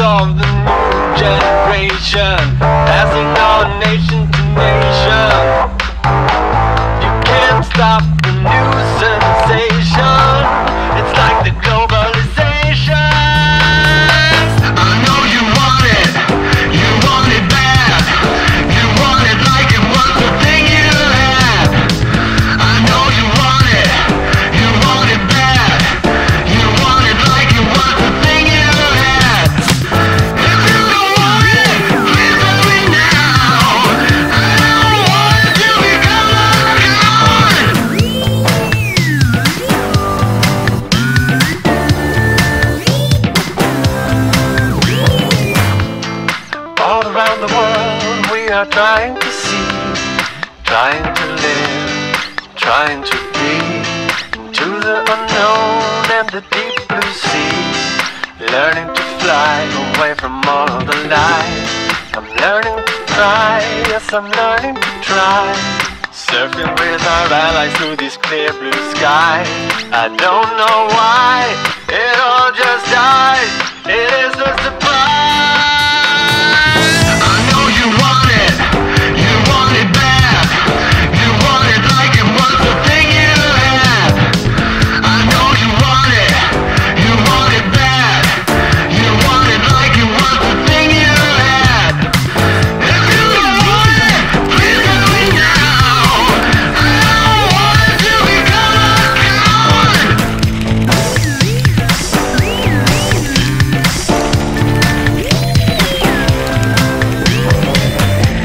of the new generation, passing on nation to nation. You can't stop the new sensation. It's like the globalization. I know you want it. You want it bad. You want it like it was the thing you had. I know you want it. You want it bad. You want it like it was the thing you had. If you don't want it, please tell me now. I don't want it to become a coward. All around the world we are trying to see, trying to live, trying to breathe into the unknown and the deep blue sea, learning to fly away from all the lies. I'm learning to try, yes I'm learning to try, surfing with our allies through this clear blue sky. I don't know why it all just dies. It is a surprise. I know you want it. You want it bad. You want it like it was the thing you had. I know you want it. You want it bad. You want it like it was the thing you had. If you don't want it, please tell me now. I don't want it to become a coward.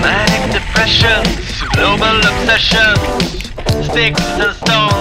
Manic depressions, global obsessions, sticks and stones.